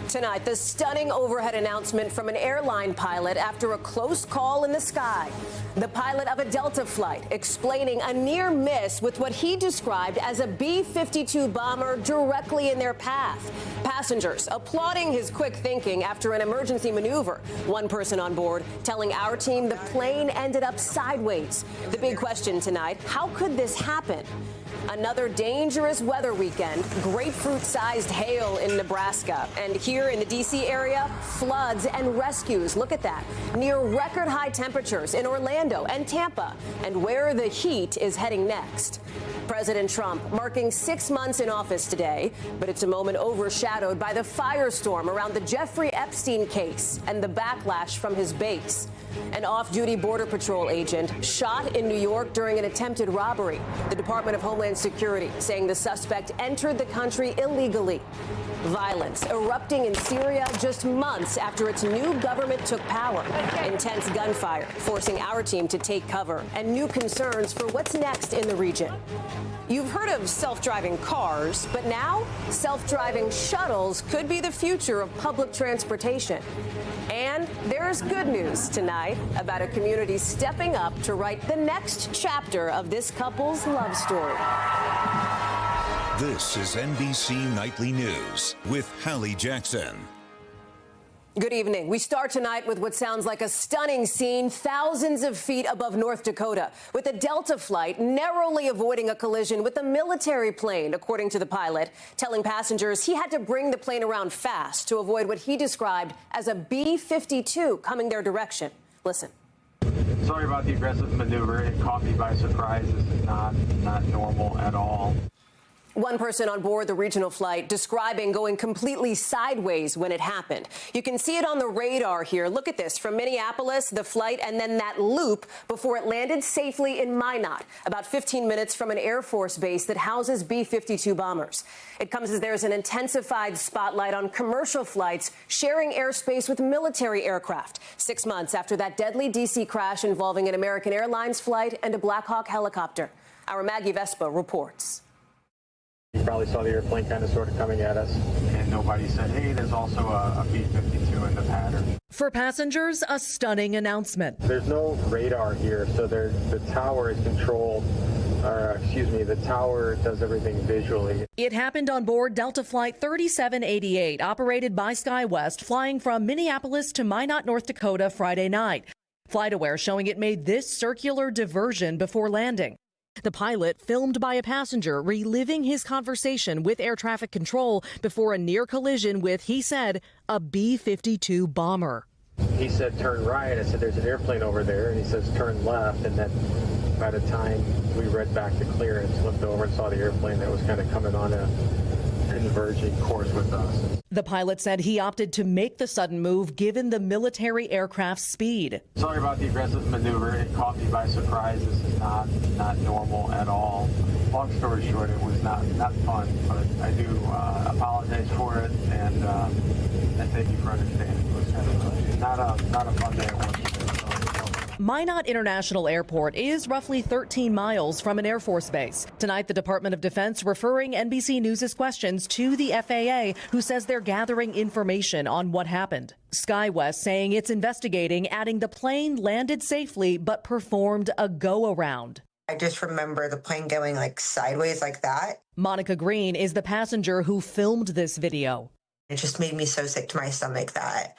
Tonight, the stunning overhead announcement from an airline pilot after a close call in the sky. The pilot of a Delta flight explaining a near miss with what he described as a B-52 bomber directly in their path. Passengers applauding his quick thinking after an emergency maneuver. One person on board telling our team the plane ended up sideways. The big question tonight, how could this happen? Another dangerous weather weekend, grapefruit-sized hail in Nebraska. And here in the D.C. area, floods and rescues. Look at that. Near record-high temperatures in Orlando and Tampa, and where the heat is heading next. President Trump marking 6 months in office today, but it's a moment overshadowed by the firestorm around the Jeffrey Epstein case and the backlash from his base. An off-duty Border Patrol agent shot in New York during an attempted robbery. The Department of Homeland Security saying the suspect entered the country illegally. Violence erupting in Syria just months after its new government took power. Intense gunfire forcing our team to take cover, and new concerns for what's next in the region. You've heard of self-driving cars, but now self-driving shuttles could be the future of public transportation. And there's good news tonight about a community stepping up to write the next chapter of this couple's love story. This is NBC Nightly News with Hallie Jackson. Good evening. We start tonight with what sounds like a stunning scene thousands of feet above North Dakota, with a Delta flight narrowly avoiding a collision with a military plane, according to the pilot, telling passengers he had to bring the plane around fast to avoid what he described as a B-52 coming their direction. Listen. Sorry about the aggressive maneuver. It caught me by surprise. This is not normal at all. One person on board the regional flight describing going completely sideways when it happened. You can see it on the radar here. Look at this. From Minneapolis, the flight, and then that loop before it landed safely in Minot, about 15 minutes from an Air Force base that houses B-52 bombers. It comes as there's an intensified spotlight on commercial flights sharing airspace with military aircraft, 6 months after that deadly D.C. crash involving an American Airlines flight and a Black Hawk helicopter. Our Maggie Vespa reports. You probably saw the airplane kind of sort of coming at us, and nobody said, hey, there's also a B-52 in the pattern. For passengers, a stunning announcement. There's no radar here, so the tower is controlled, the tower does everything visually. It happened on board Delta Flight 3788, operated by SkyWest, flying from Minneapolis to Minot, North Dakota Friday night. FlightAware showing it made this circular diversion before landing. The pilot filmed by a passenger reliving his conversation with air traffic control before a near collision with, he said, a B-52 bomber. He said, turn right. I said, there's an airplane over there. And he says, turn left. And then by the time we read back the clearance, looked over and saw the airplane that was kind of coming on a converging course with us. The pilot said he opted to make the sudden move given the military aircraft's speed. Sorry about the aggressive maneuver. It caught me by surprise. This is not normal at all. Long story short, it was not fun, but I do apologize for it, and thank you for understanding. It was kind of not a fun day at work. Minot International Airport is roughly 13 miles from an Air Force base. Tonight, the Department of Defense referring NBC News' questions to the FAA, who says they're gathering information on what happened. SkyWest saying it's investigating, adding the plane landed safely but performed a go-around. I just remember the plane going like sideways like that. Monica Green is the passenger who filmed this video. It just made me so sick to my stomach that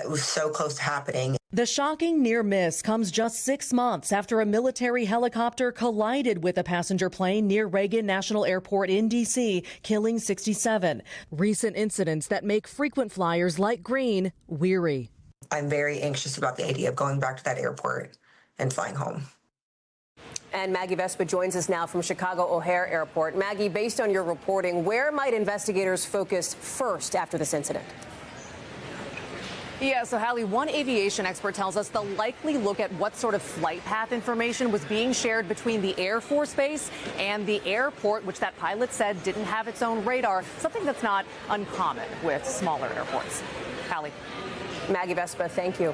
was so close to happening. The shocking near miss comes just 6 months after a military helicopter collided with a passenger plane near Reagan National Airport in D.C., killing 67. Recent incidents that make frequent flyers like Green weary. I'm very anxious about the idea of going back to that airport and flying home. And Maggie Vespa joins us now from Chicago O'Hare Airport. Maggie, based on your reporting, where might investigators focus first after this incident? Yeah, so Hallie, one aviation expert tells us they'll likely look at what sort of flight path information was being shared between the Air Force Base and the airport, which that pilot said didn't have its own radar, something that's not uncommon with smaller airports. Hallie. Maggie Vespa, thank you.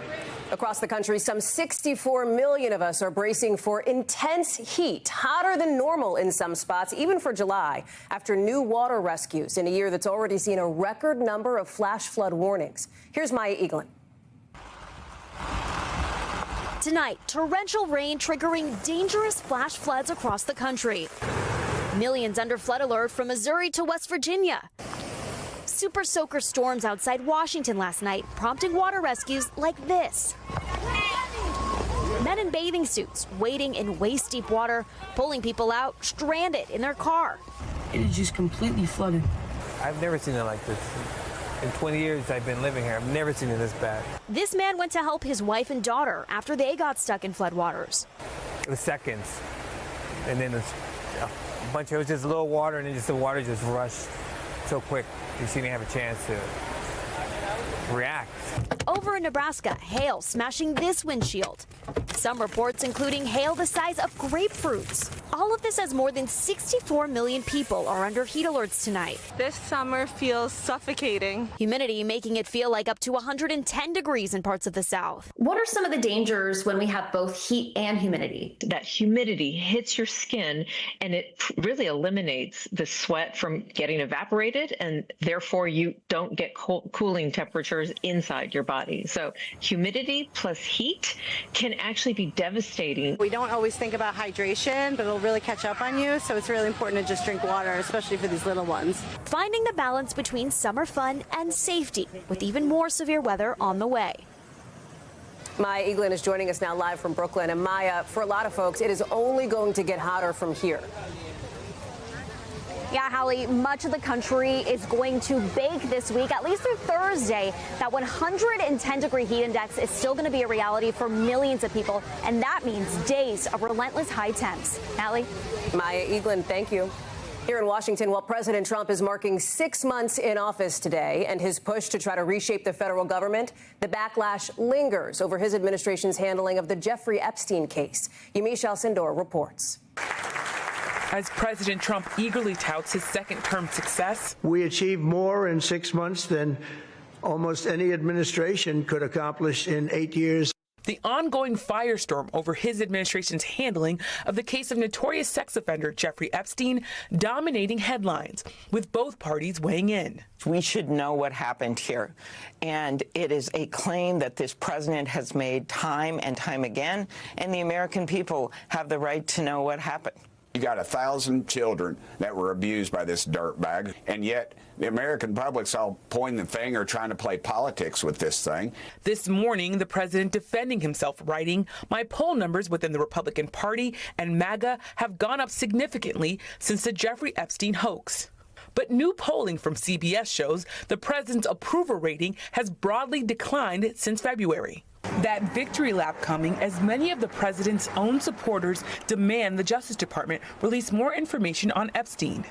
Across the country, some 64 million of us are bracing for intense heat, hotter than normal in some spots, even for July, after new water rescues in a year that's already seen a record number of flash flood warnings. Here's Maya Eaglin. Tonight, torrential rain triggering dangerous flash floods across the country. Millions under flood alert from Missouri to West Virginia. Super soaker storms outside Washington last night, prompting water rescues like this. Men in bathing suits wading in waist-deep water, pulling people out stranded in their car. It is just completely flooded. I've never seen it like this. In 20 years I've been living here, I've never seen it this bad. This man went to help his wife and daughter after they got stuck in floodwaters. It was seconds, and then it was just a little water, and then the water just rushed so quick. She didn't have a chance to react. Over in Nebraska, hail smashing this windshield. Some reports including hail the size of grapefruits. All of this as more than 64 million people are under heat alerts tonight. This summer feels suffocating. Humidity making it feel like up to 110 degrees in parts of the South. What are some of the dangers when we have both heat and humidity? That humidity hits your skin and it really eliminates the sweat from getting evaporated, and therefore you don't get cooling temperatures inside your body. So humidity plus heat can actually be devastating. We don't always think about hydration, but it'll really catch up on you. So it's really important to just drink water, especially for these little ones. Finding the balance between summer fun and safety, with even more severe weather on the way. Maya Eaglin is joining us now live from Brooklyn. And Maya, for a lot of folks, it is only going to get hotter from here. Yeah, Hallie, much of the country is going to bake this week, at least through Thursday. That 110-degree heat index is still going to be a reality for millions of people, and that means days of relentless high temps. Hallie? Maya Eaglin, thank you. Here in Washington, while President Trump is marking 6 months in office today and his push to try to reshape the federal government, the backlash lingers over his administration's handling of the Jeffrey Epstein case. Yamiche Alcindor reports. As President Trump eagerly touts his second-term success, we achieved more in 6 months than almost any administration could accomplish in 8 years. The ongoing firestorm over his administration's handling of the case of notorious sex offender Jeffrey Epstein dominating headlines, with both parties weighing in. We should know what happened here. And it is a claim that this president has made time and time again, and the American people have the right to know what happened. You got 1,000 children that were abused by this dirtbag, and yet the American public's all pointing the finger, trying to play politics with this thing. This morning, the president defending himself, writing, "My poll numbers within the Republican Party and MAGA have gone up significantly since the Jeffrey Epstein hoax." But new polling from CBS shows the president's approval rating has broadly declined since February. That victory lap coming as many of the president's own supporters demand the Justice Department release more information on Epstein.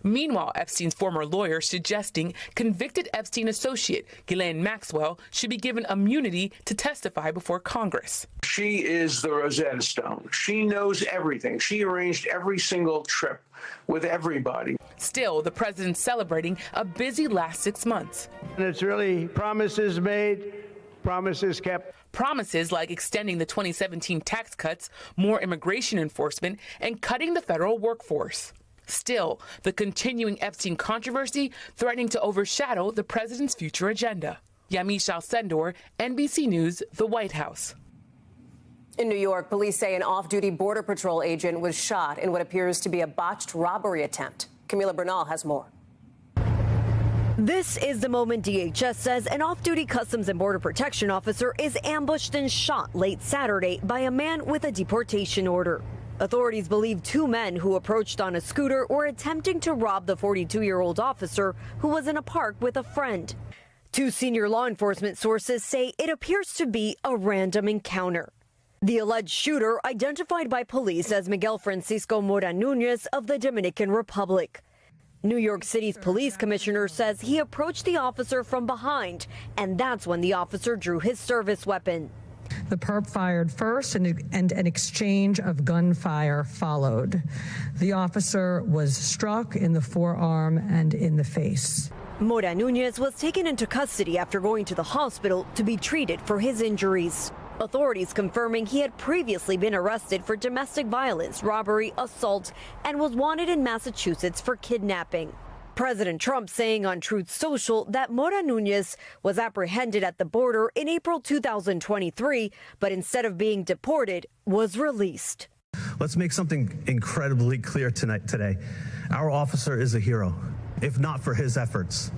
Meanwhile, Epstein's former lawyer suggesting convicted Epstein associate Ghislaine Maxwell should be given immunity to testify before Congress. She is the Rosetta Stone. She knows everything. She arranged every single trip with everybody. Still, the president's celebrating a busy last 6 months. And it's really promises made, promises kept. Promises like extending the 2017 tax cuts, more immigration enforcement, and cutting the federal workforce. Still, the continuing Epstein controversy threatening to overshadow the president's future agenda. Yamiche Alcindor, NBC News, the White House. In New York, police say an off-duty Border Patrol agent was shot in what appears to be a botched robbery attempt. Camila Bernal has more. This is the moment DHS says an off-duty Customs and Border Protection officer is ambushed and shot late Saturday by a man with a deportation order. Authorities believe 2 men who approached on a scooter were attempting to rob the 42-year-old officer who was in a park with a friend. 2 senior law enforcement sources say it appears to be a random encounter. The alleged shooter identified by police as Miguel Francisco Mora Nunez of the Dominican Republic. New York City's police commissioner says he approached the officer from behind, and that's when the officer drew his service weapon. The perp fired first, and an exchange of gunfire followed. The officer was struck in the forearm and in the face. Mora Nunez was taken into custody after going to the hospital to be treated for his injuries. Authorities confirming he had previously been arrested for domestic violence, robbery, assault, and was wanted in Massachusetts for kidnapping. President Trump saying on Truth Social that Mora Nunez was apprehended at the border in April 2023, but instead of being deported, was released. Let's make something incredibly clear today. Our officer is a hero. If not for his efforts,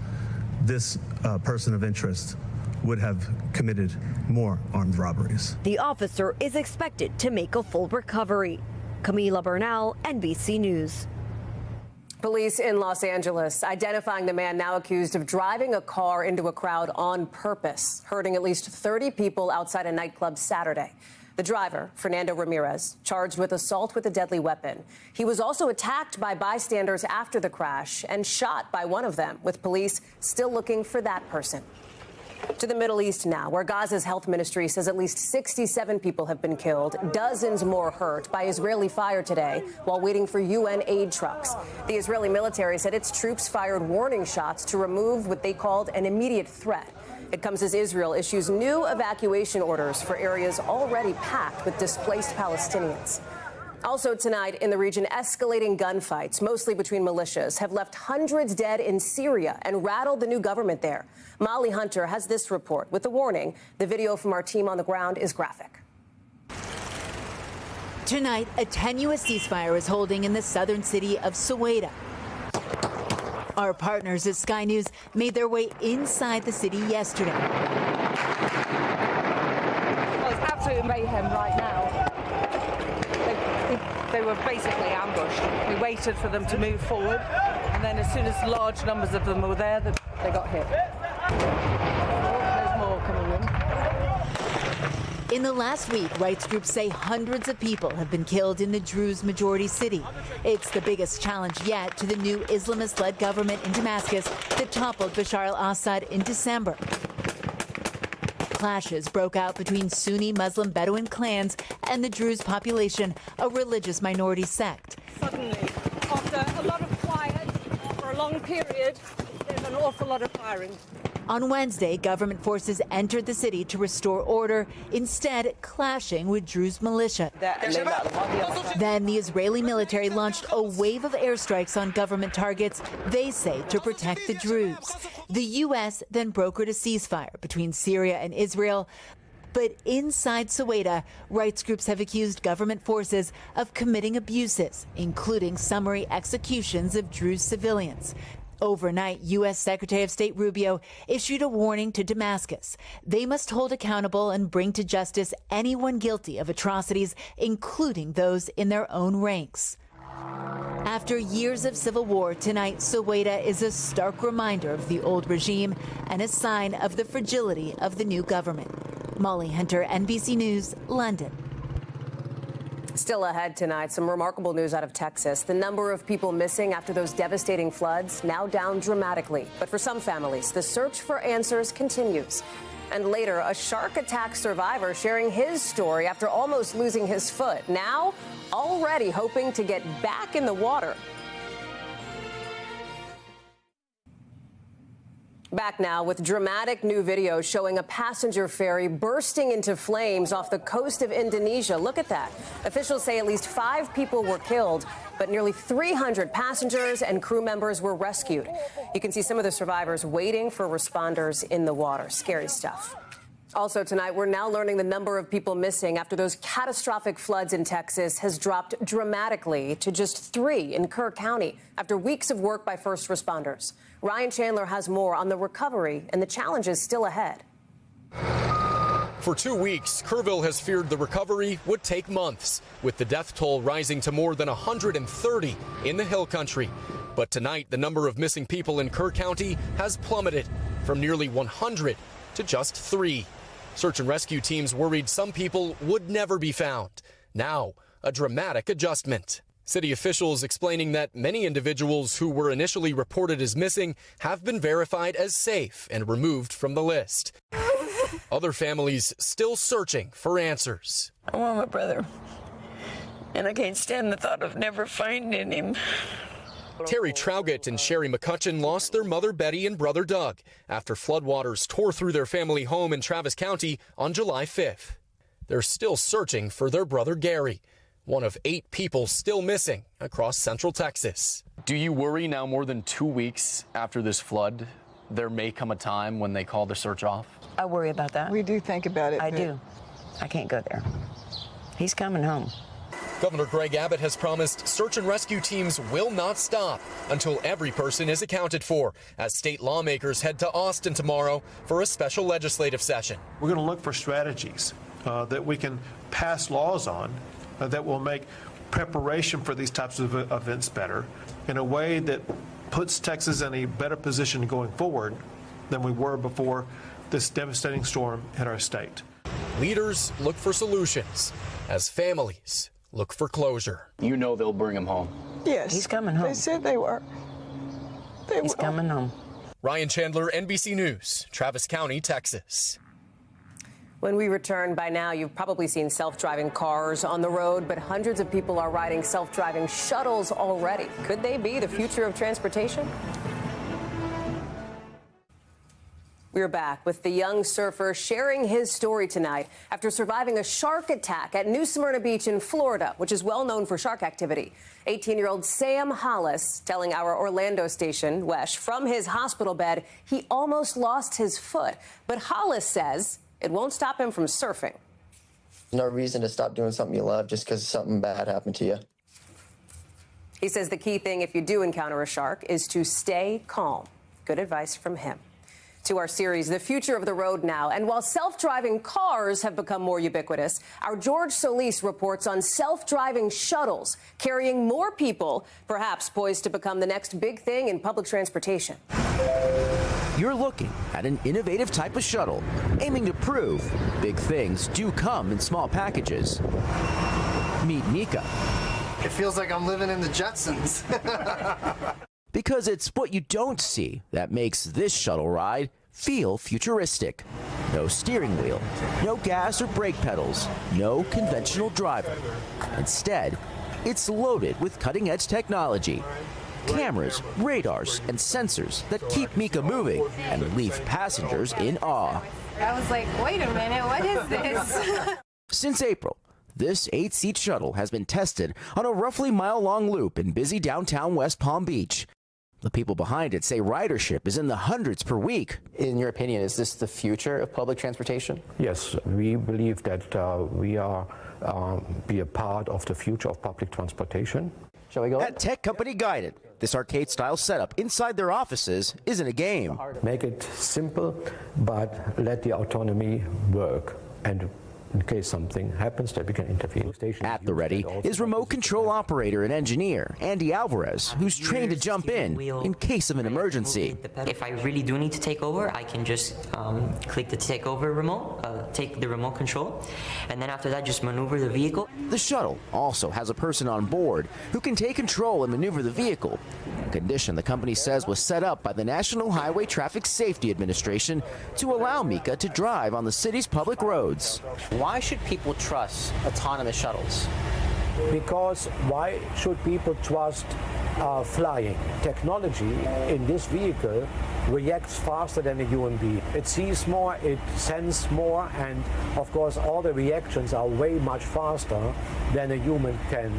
this person of interest would have committed more armed robberies. The officer is expected to make a full recovery. Camila Bernal, NBC News. Police in Los Angeles identifying the man now accused of driving a car into a crowd on purpose, hurting at least 30 people outside a nightclub Saturday. The driver, Fernando Ramirez, charged with assault with a deadly weapon. He was also attacked by bystanders after the crash and shot by one of them, with police still looking for that person. To the Middle East now, where Gaza's health ministry says at least 67 people have been killed, dozens more hurt by Israeli fire today while waiting for UN aid trucks. The Israeli military said its troops fired warning shots to remove what they called an immediate threat. It comes as Israel issues new evacuation orders for areas already packed with displaced Palestinians. Also tonight in the region, escalating gunfights, mostly between militias, have left hundreds dead in Syria and rattled the new government there. Molly Hunter has this report with a warning. The video from our team on the ground is graphic. Tonight, a tenuous ceasefire is holding in the southern city of Soweto. Our partners at Sky News made their way inside the city yesterday. Well, it's absolute mayhem right now. They were basically ambushed. We waited for them to move forward, and then as soon as large numbers of them were there, they got hit. There's more coming in. In the last week, rights groups say hundreds of people have been killed in the Druze majority city. It's the biggest challenge yet to the new Islamist-led government in Damascus that toppled Bashar al-Assad in December. Clashes broke out between Sunni Muslim Bedouin clans and the Druze population, a religious minority sect. Suddenly, after a lot of quiet, for a long period, there's an awful lot of firing. On Wednesday, government forces entered the city to restore order, instead clashing with Druze militia. Then the Israeli military launched a wave of airstrikes on government targets, they say to protect the Druze. The U.S. then brokered a ceasefire between Syria and Israel. But inside Soweto, rights groups have accused government forces of committing abuses, including summary executions of Druze civilians. Overnight, U.S. Secretary of State Rubio issued a warning to Damascus. They must hold accountable and bring to justice anyone guilty of atrocities, including those in their own ranks. After years of civil war, tonight, Soweto is a stark reminder of the old regime and a sign of the fragility of the new government. Molly Hunter, NBC News, London. Still ahead tonight, some remarkable news out of Texas. The number of people missing after those devastating floods now down dramatically. But for some families, the search for answers continues. And later, a shark attack survivor sharing his story after almost losing his foot. Now, already hoping to get back in the water. Back now with dramatic new video showing a passenger ferry bursting into flames off the coast of Indonesia. Look at that. Officials say at least 5 people were killed, but nearly 300 passengers and crew members were rescued. You can see some of the survivors waiting for responders in the water. Scary stuff. Also tonight, we're now learning the number of people missing after those catastrophic floods in Texas has dropped dramatically to just 3 in Kerr County after weeks of work by first responders. Ryan Chandler has more on the recovery and the challenges still ahead. For 2 weeks, Kerrville has feared the recovery would take months, with the death toll rising to more than 130 in the Hill Country. But tonight, the number of missing people in Kerr County has plummeted from nearly 100 to just 3. Search and rescue teams worried some people would never be found. Now, a dramatic adjustment. City officials explaining that many individuals who were initially reported as missing have been verified as safe and removed from the list. Other families still searching for answers. I want my brother, and I can't stand the thought of never finding him. Terry Traugott and Sherry McCutcheon lost their mother Betty and brother Doug after floodwaters tore through their family home in Travis County on July 5th. they're still searching for their brother Gary, one of 8 people still missing across central Texas. Do you worry now, more than 2 weeks after this flood, there may come a time when they call the search off? I worry about that. We do think about it. I do. I can't go there. He's coming home. Governor Greg Abbott has promised search and rescue teams will not stop until every person is accounted for, as state lawmakers head to Austin tomorrow for a special legislative session. We're going to look for strategies that we can pass laws on that will make preparation for these types of events better in a way that puts Texas in a better position going forward than we were before this devastating storm hit our state. Leaders look for solutions as families look for closure. You know they'll bring him home. Yes. He's coming home. They said they were. He's coming home. Ryan Chandler, NBC News, Travis County, Texas. When we return, by now, you've probably seen self-driving cars on the road, but hundreds of people are riding self-driving shuttles already. Could they be the future of transportation? We're back with the young surfer sharing his story tonight after surviving a shark attack at New Smyrna Beach in Florida, which is well known for shark activity. 18-year-old Sam Hollis telling our Orlando station, WESH, from his hospital bed, he almost lost his foot. But Hollis says it won't stop him from surfing. No reason to stop doing something you love just because something bad happened to you. He says the key thing if you do encounter a shark is to stay calm. Good advice from him. To our series, The Future of the Road Now. And while self-driving cars have become more ubiquitous, our George Solis reports on self-driving shuttles carrying more people, perhaps poised to become the next big thing in public transportation. You're looking at an innovative type of shuttle, aiming to prove big things do come in small packages. Meet Mika. It feels like I'm living in the Jetsons. Because it's what you don't see that makes this shuttle ride feel futuristic. No steering wheel, no gas or brake pedals, no conventional driver. Instead, it's loaded with cutting-edge technology. Cameras, radars, and sensors that keep Mika moving and leave passengers in awe. I was like, wait a minute, what is this? Since April, this 8-seat shuttle has been tested on a roughly mile-long loop in busy downtown West Palm Beach. The people behind it say ridership is in the hundreds per week. In your opinion, is this the future of public transportation? Yes, we believe that we are be a part of the future of public transportation. Shall we go? At tech company Guided, this arcade-style setup inside their offices isn't a game. Make it simple, but let the autonomy work. And in case something happens, that we can intervene. At the ready is remote control operator and engineer Andy Alvarez, who's trained to jump in case of an emergency. If I really do need to take over, I can just click the take over remote, take the remote control, and then after that just maneuver the vehicle. The shuttle also has a person on board who can take control and maneuver the vehicle, a condition the company says was set up by the National Highway Traffic Safety Administration to allow Mika to drive on the city's public roads. Why should people trust autonomous shuttles? Because why should people trust flying? Technology in this vehicle reacts faster than a human being. It sees more, it senses more, and of course all the reactions are way much faster than a human can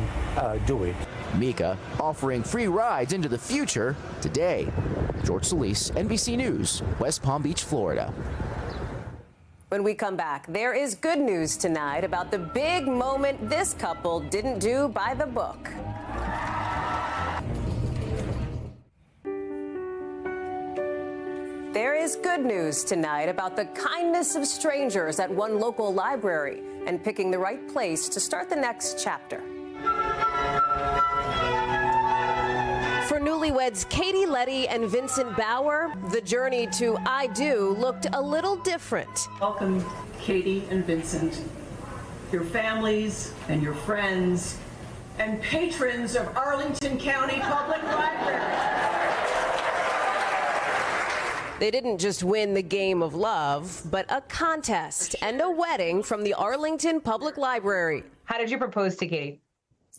do it. Mika offering free rides into the future today. George Solis, NBC News, West Palm Beach, Florida. When we come back, there is good news tonight about the big moment this couple didn't do by the book. There is good news tonight about the kindness of strangers at one local library and picking the right place to start the next chapter. For newlyweds Katie Letty and Vincent Bauer, the journey to I Do looked a little different. Welcome, Katie and Vincent, your families and your friends, and patrons of Arlington County Public Library. They didn't just win the game of love, but a contest and a wedding from the Arlington Public Library. How did you propose to Katie?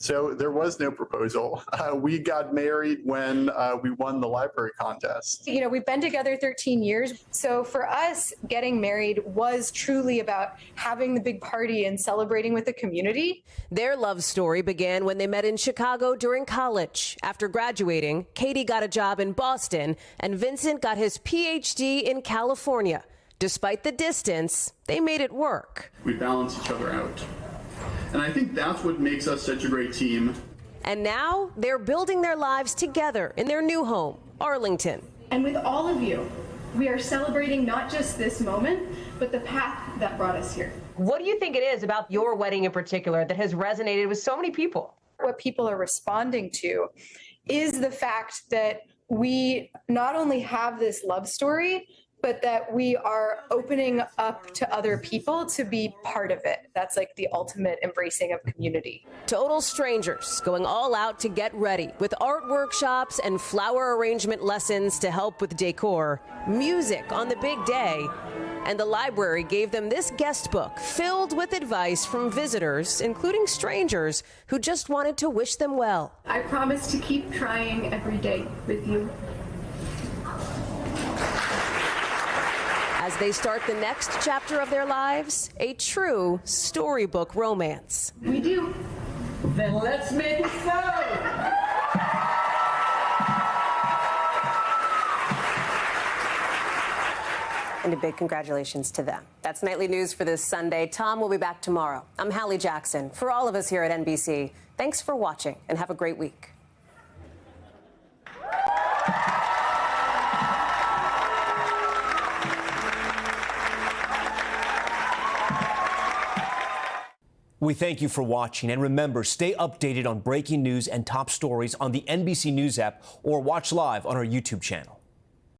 So there was no proposal. We got married when we won the library contest. You know, we've been together 13 years. So for us, getting married was truly about having the big party and celebrating with the community. Their love story began when they met in Chicago during college. After graduating, Katie got a job in Boston and Vincent got his PhD in California. Despite the distance, they made it work. We balance each other out. And I think that's what makes us such a great team. And now they're building their lives together in their new home, Arlington. And with all of you, we are celebrating not just this moment, but the path that brought us here. What do you think it is about your wedding in particular that has resonated with so many people? What people are responding to is the fact that we not only have this love story, but that we are opening up to other people to be part of it. That's like the ultimate embracing of community. Total strangers going all out to get ready with art workshops and flower arrangement lessons to help with decor, music on the big day. And the library gave them this guest book filled with advice from visitors, including strangers who just wanted to wish them well. I promise to keep trying every day with you. As they start the next chapter of their lives, a true storybook romance. We do. Then let's make it so. And a big congratulations to them. That's Nightly News for this Sunday. Tom will be back tomorrow. I'm Hallie Jackson. For all of us here at NBC, thanks for watching and have a great week. We thank you for watching, and remember, stay updated on breaking news and top stories on the NBC News app or watch live on our YouTube channel.